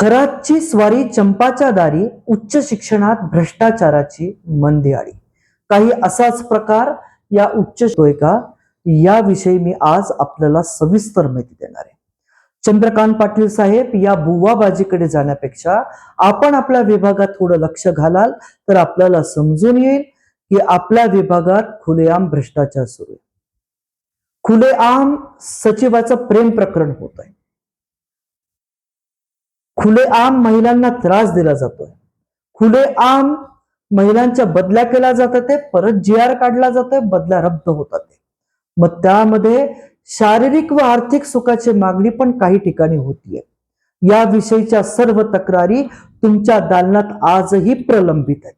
खराची स्वारी चंपाच्या दारी, उच्च शिक्षणात भ्रष्टाचाराची मंदिआळी. काही असाच प्रकार या उच्च होतोय का, याविषयी मी आज आपल्याला सविस्तर माहिती देणार आहे. चंद्रकांत पाटील साहेब, या बुवाबाजीकडे जाण्यापेक्षा आपण आपल्या विभागात थोडं लक्ष घालाल तर आपल्याला समजून येईल की आपल्या विभागात खुलेआम भ्रष्टाचार सुरू आहे. खुलेआम सचिवाचं प्रेम प्रकरण होत आहे. खुलेआम महिलांना त्रास दिला जातोय. खुलेआम महिलांच्या बदल्या केल्या जातात, ते परत GR काढला जातोय, बदल्या रद्द होतात. मग त्यामध्ये शारीरिक व आर्थिक सुखाची मागणी पण काही ठिकाणी होतीये. याविषयीच्या सर्व तक्रारी तुमच्या दालनात आजही प्रलंबित आहेत.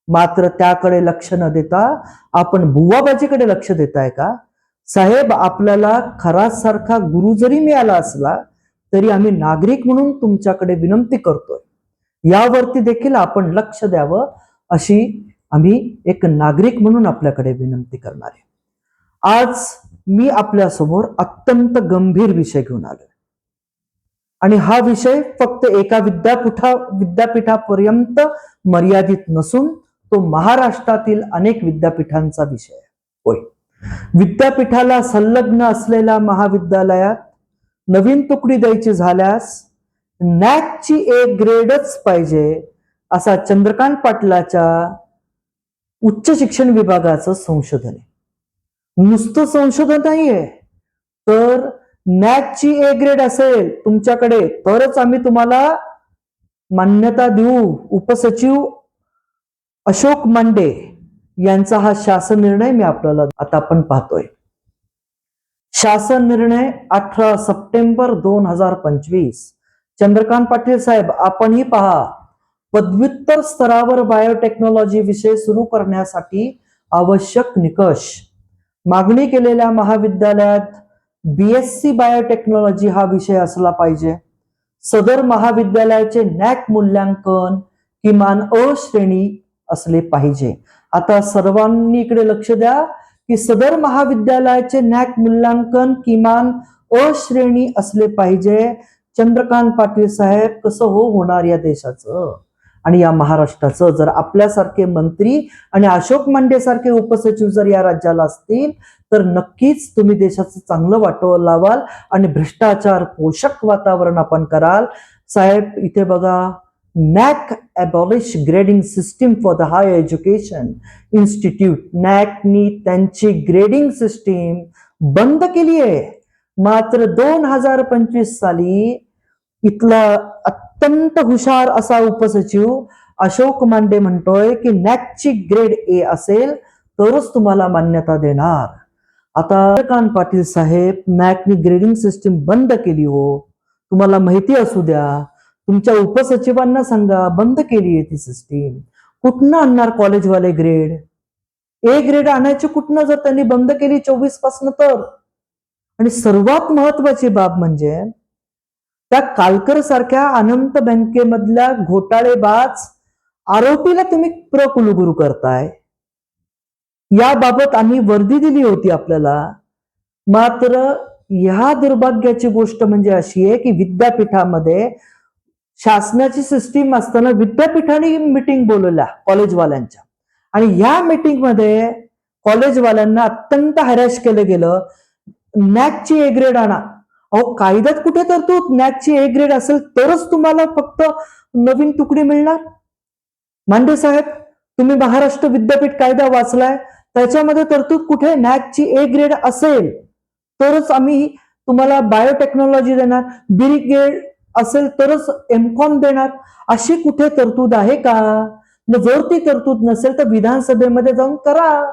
मात्र त्याकडे लक्ष न देता आपण बुवाबाजीकडे लक्ष देताय का? साहेब, आपल्याला खरासारखा गुरु जरी मिळाला असला तरी आम्ही नागरिक म्हणून तुमच्याकडे विनंती करतोय, यावरती देखील आपण लक्ष द्यावं, अशी आम्ही एक नागरिक म्हणून आपल्याकडे विनंती करणार आहे. आज मी आपल्या समोर अत्यंत गंभीर विषय घेऊन आलोय आणि हा विषय फक्त एका विद्यापीठापर्यंत मर्यादित नसून तो महाराष्ट्रातील अनेक विद्यापीठांचा विषय आहे. होय, विद्यापीठाला संलग्न असलेल्या महाविद्यालयात नवीन तुकडी द्यायची झाल्यास नॅकची A ग्रेडच पाहिजे, असा चंद्रकांत पाटलाच्या उच्च शिक्षण विभागाचं संशोधन आहे. नुसतं संशोधन नाहीये, तर नॅकची A ग्रेड असेल तुमच्याकडे तरच आम्ही तुम्हाला मान्यता देऊ. उपसचिव अशोक मांडे यांचा हा शासन निर्णय मी आपल्याला आता आपण पाहतोय. शासन निर्णय 18 सप्टेंबर 2025. चंद्रकांत पाटील साहेब, आपणही पहा, पदव्युत्तर स्तरावर बायोटेक्नॉलॉजी विषय सुरू करण्यासाठी आवश्यक निकष. मागणी केलेल्या महाविद्यालयात BSc बायोटेक्नॉलॉजी हा विषय असला पाहिजे. सदर महाविद्यालयाचे नॅक मूल्यांकन किमान अ श्रेणी असले पाहिजे. आता सर्वांनी इकडे लक्ष द्या की सदर महाविद्यालयाचे नॅक मूल्यांकन किमान अ श्रेणी असले पाहिजे. चंद्रकांत पाटील साहेब, कसं होणार या देशाचं आणि या महाराष्ट्राचं जर आपल्यासारखे मंत्री आणि अशोक मांडे सारखे उपसचिव जर या राज्याला असतील तर नक्कीच तुम्ही देशाचं चांगलं वाटोळं लावाल आणि भ्रष्टाचार पोषक वातावरण आपण कराल. साहेब, इथे बघा, NAAC abolish grading system for the higher education institute. नॅकनी त्यांची ग्रेडिंग सिस्टीम बंद केली आहे. मात्र 2025 साली इथला अत्यंत हुशार असा उपसचिव अशोक मांडे म्हणतोय की नॅकची ग्रेड A असेल तरच तुम्हाला मान्यता देणार. आता चंद्रकांत पाटील साहेब, नॅकनी ग्रेडिंग सिस्टीम बंद केली हो, तुम्हाला माहिती असू द्या. तुमच्या उपसचिवांना सांगा, बंद केली आहे ती सिस्टीम. कुठनं आणणार कॉलेजवाले ग्रेड? A ग्रेड आणायची कुठनं जर त्यांनी बंद केली 24 पासून तर? आणि सर्वात महत्वाची बाब म्हणजे त्या कालकर सारख्या अनंत बँकेमधल्या घोटाळेबाज आरोपीला तुम्ही कुलगुरू करताय. याबाबत आम्ही वर्दी दिली होती आपल्याला. मात्र ह्या दुर्भाग्याची गोष्ट म्हणजे अशी आहे की विद्यापीठामध्ये शासनाची सिस्टीम असताना विद्यापीठाने मीटिंग बोलवल्या कॉलेजवाल्यांच्या आणि ह्या मीटिंग मध्ये कॉलेजवाल्यांना अत्यंत हॅरॅश केलं गेलं. नॅकची A ग्रेड आणा. अहो, कायद्यात कुठे तरतूद नॅकची A ग्रेड असेल तरच तुम्हाला फक्त नवीन तुकडी मिळणार? मांडे साहेब, तुम्ही महाराष्ट्र विद्यापीठ कायदा वाचलाय, त्याच्यामध्ये तरतूद कुठे? नॅकची A ग्रेड असेल तरच आम्ही तुम्हाला बायोटेक्नॉलॉजी देणार, B ग्रेड असेल तरच MCOM देणार, अशी कुठे तरतूद आहे का? जर ती तरतूद नसेल तर विधानसभेमध्ये जाऊन करा.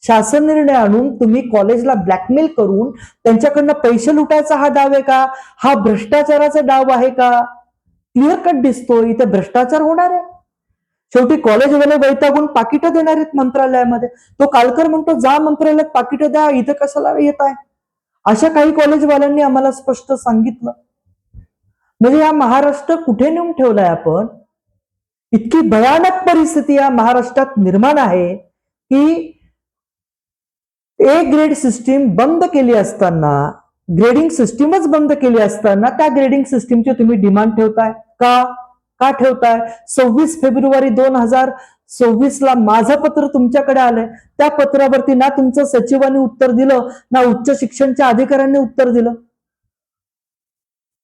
शासन निर्णय आणून तुम्ही कॉलेजला ब्लॅकमेल करून त्यांच्याकडनं पैसे लुटायचा हा डाव आहे का? हा भ्रष्टाचाराचा डाव आहे का? क्लिअर कट दिसतोय इथे भ्रष्टाचार होणार आहे. शेवटी कॉलेजवाले वैतागून पाकिटं देणार आहेत मंत्रालयामध्ये. तो कालकर म्हणतो, जा मंत्रालयात पाकिटं द्या, इथं कशाला येत आहे? अशा काही कॉलेजवाल्यांनी आम्हाला स्पष्ट सांगितलं. म्हणजे या महाराष्ट्र कुठे नेऊन ठेवलाय आपण? इतकी भयानक परिस्थिती या महाराष्ट्रात निर्माण आहे की A ग्रेड सिस्टीम बंद केली असताना ग्रेडिंग सिस्टीमच बंद केली असताना त्या ग्रेडिंग सिस्टीमची तुम्ही डिमांड ठेवताय का? का ठेवताय? 26 फेब्रुवारी 2024 माझं पत्र तुमच्याकडे आलंय. त्या पत्रावरती ना तुमचं सचिवांनी उत्तर दिलं, ना उच्च शिक्षणच्या अधिकाऱ्यांनी उत्तर दिलं.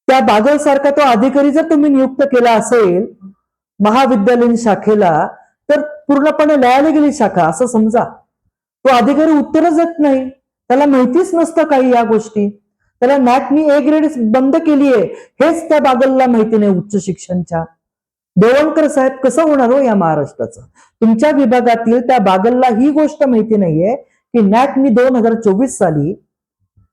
त्या बागल सारखा तो अधिकारी जर तुम्ही नियुक्त केला असेल महाविद्यालयीन शाखेला, तर पूर्णपणे लयाला गेली शाखा असं समजा. तो अधिकारी उत्तरच देत नाही, त्याला माहितीच नसतं काही या गोष्टी. त्याला नॅकनी ए ग्रेड बंद केली आहे हेच त्या बागलला माहिती नाही उच्च शिक्षणच्या. देवणकर साहेब कसं होणार हो या महाराष्ट्राचं? तुमच्या विभागातील त्या बागलला ही गोष्ट माहिती नाहीये की नॅकनी 2024 साली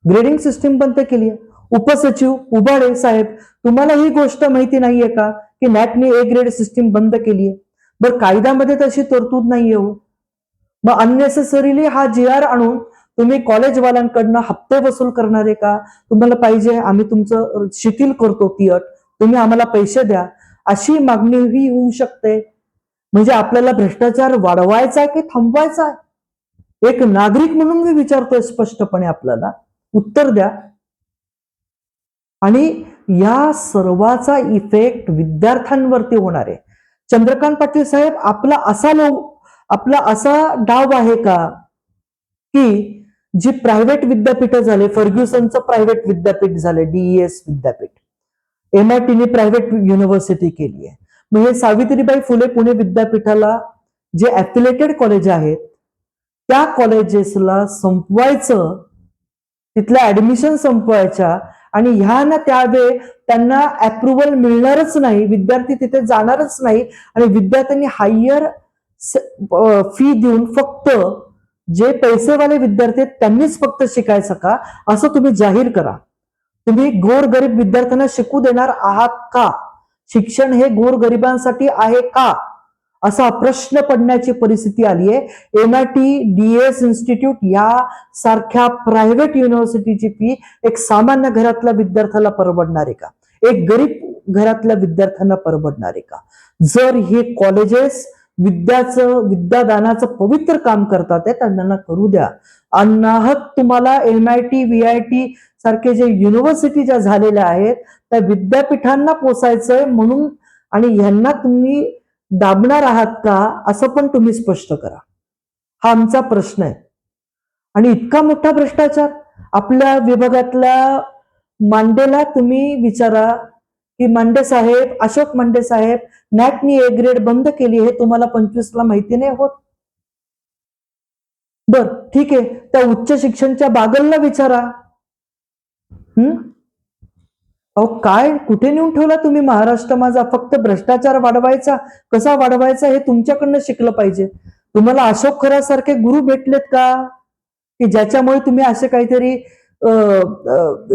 ग्रेडिंग सिस्टीम बंद केली आहे. उपसचिव उबाळे साहेब, तुम्हाला ही गोष्ट माहिती नाहीये का की नॅकने ए ग्रेड सिस्टीम बंद केली आहे? बरं, कायद्यामध्ये तशी तरतूद नाहीये हो. मग अननेसेसरीली हा GR आणून तुम्ही कॉलेजवाल्यांकडनं हप्ते वसूल करणार आहे का? तुम्हाला पाहिजे आम्ही तुमचं शिथिल करतो ती अट, तुम्ही आम्हाला पैसे द्या, अशी मागणीही होऊ शकते. म्हणजे आपल्याला भ्रष्टाचार वाढवायचा की थांबवायचा आहे? एक नागरिक म्हणून मी विचारतोय स्पष्टपणे, आपल्याला उत्तर द्या. आणि या सर्वाचा इफेक्ट विद्यार्थ्यांवरती होणार आहे. चंद्रकांत पाटील साहेब, आपला असा डाव आहे का की जी प्रायव्हेट विद्यापीठ झाले, फर्ग्युसनचं प्रायव्हेट विद्यापीठ झाले, DES विद्यापीठ, MITने प्रायव्हेट युनिव्हर्सिटी केली आहे, मग हे सावित्रीबाई फुले पुणे विद्यापीठाला जे ऍफिलेटेड कॉलेज आहेत त्या कॉलेजेसला संपवायचं, तिथल्या ऍडमिशन संपवायच्या, आणि ह्या ना त्यावेळी त्यांना अप्रुव्हल मिळणारच नाही, विद्यार्थी तिथे जाणारच नाही, आणि विद्यार्थ्यांनी हायर फी देऊन फक्त जे पैसेवाले विद्यार्थी आहेत त्यांनीच फक्त शिकायचं का, असं तुम्ही जाहीर करा. तुम्ही गोरगरीब विद्यार्थ्यांना शिकू देणार आहात का? शिक्षण हे गोरगरिबांसाठी आहे का, असा प्रश्न पडण्याची परिस्थिती आली आहे. MIT, DES इन्स्टिट्यूट या सारख्या प्रायव्हेट युनिव्हर्सिटीची फी एक सामान्य घरातल्या विद्यार्थ्याला परवडणार आहे का? एक गरीब घरातल्या विद्यार्थ्यांना परवडणार आहे का? जर हे कॉलेजेस विद्यादानाचं पवित्र काम करतात आहे, त्यांना करू द्या. अनाहक तुम्हाला MIT, VIT सारखे जे युनिव्हर्सिटी ज्या झालेल्या आहेत त्या विद्यापीठांना पोसायचंय म्हणून, आणि यांना तुम्ही दाबणार आहात का, असं पण तुम्ही स्पष्ट करा. हा आमचा प्रश्न आहे. आणि इतका मोठा भ्रष्टाचार आपल्या विभागातल्या मांडेला तुम्ही विचारा की मांडे साहेब, अशोक मांडे साहेब, नॅकनी ए ग्रेड बंद केली हे तुम्हाला 25ला माहिती नाही होत? बर, ठीक आहे, त्या उच्च शिक्षणच्या बागलला विचारा. अहो काय, कुठे नेऊन ठेवला तुम्ही महाराष्ट्र माझा? फक्त भ्रष्टाचार वाढवायचा, कसा वाढवायचा हे तुमच्याकडनं शिकलं पाहिजे. तुम्हाला अशोक खरासारखे गुरु भेटलेत का की ज्याच्यामुळे तुम्ही असे काहीतरी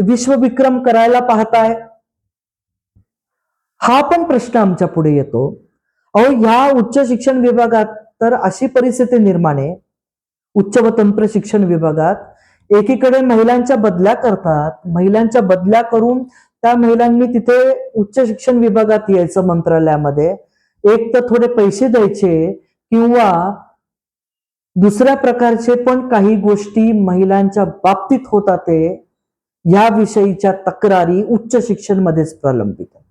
विश्वविक्रम करायला पाहताय? हा पण प्रश्न आमच्या पुढे येतो. अहो, या उच्च शिक्षण विभागात तर अशी परिस्थिती निर्माण आहे, उच्च व तंत्र शिक्षण विभागात एकीकडे महिलांच्या बदल्या करतात, महिलांच्या बदल्या करून त्या महिलांनी तिथे उच्च शिक्षण विभागात यायचं मंत्रालयामध्ये, एक तर थोडे पैसे द्यायचे किंवा दुसऱ्या प्रकारचे पण काही गोष्टी महिलांच्या बाबतीत होतात, ते या विषयीच्या तक्रारी उच्च शिक्षण मध्येच प्रलंबित आहे.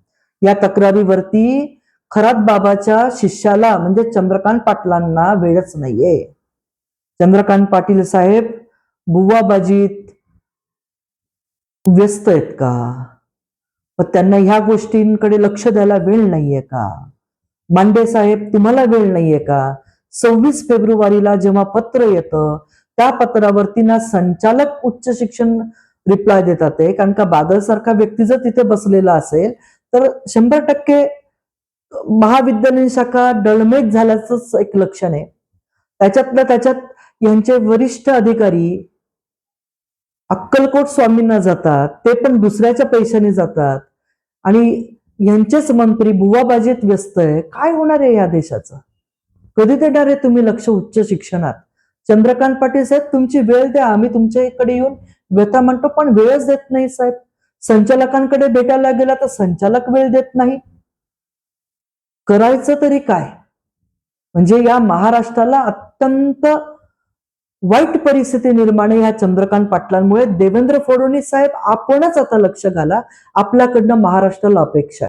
या तक्रारीवरती खरात बाबाच्या शिष्याला म्हणजे चंद्रकांत पाटलांना वेळच नाहीये. चंद्रकांत पाटील साहेब बुवाबाजीत व्यस्त आहेत का? पण त्यांना ह्या गोष्टींकडे लक्ष द्यायला वेळ नाहीये का? मांडे साहेब, तुम्हाला वेळ नाहीये का? 26 फेब्रुवारीला जेव्हा पत्र येतं त्या पत्रावरती ना संचालक उच्च शिक्षण रिप्लाय देतात, कारण का बादल सारखा व्यक्ती जर तिथे बसलेला असेल तर 100% महाविद्यालयीन शाखा डळमेट झाल्याचं एक लक्षण आहे. त्याच्यात यांचे वरिष्ठ अधिकारी अक्कलकोट स्वामींना जातात, ते पण दुसऱ्याच्या पैशाने जातात, आणि यांचेच मंत्री बुवाबाजीत व्यस्त आहे. काय होणार आहे या देशाचं? कधी देणार आहे तुम्ही लक्ष उच्च शिक्षणात? चंद्रकांत पाटील साहेब, तुमची वेळ द्या, आम्ही तुमच्याकडे येऊन व्यथा म्हणतो, पण वेळच देत नाही साहेब. संचालकांकडे भेटायला गेला तर संचालक वेळ देत नाही. करायचं तरी काय? म्हणजे या महाराष्ट्राला अत्यंत वाईट परिस्थिती निर्माण ह्या चंद्रकांत पाटलांमुळे. देवेंद्र फडणवीस साहेब आपणच आता लक्ष घाला, आपल्याकडनं महाराष्ट्राला अपेक्षा आहे.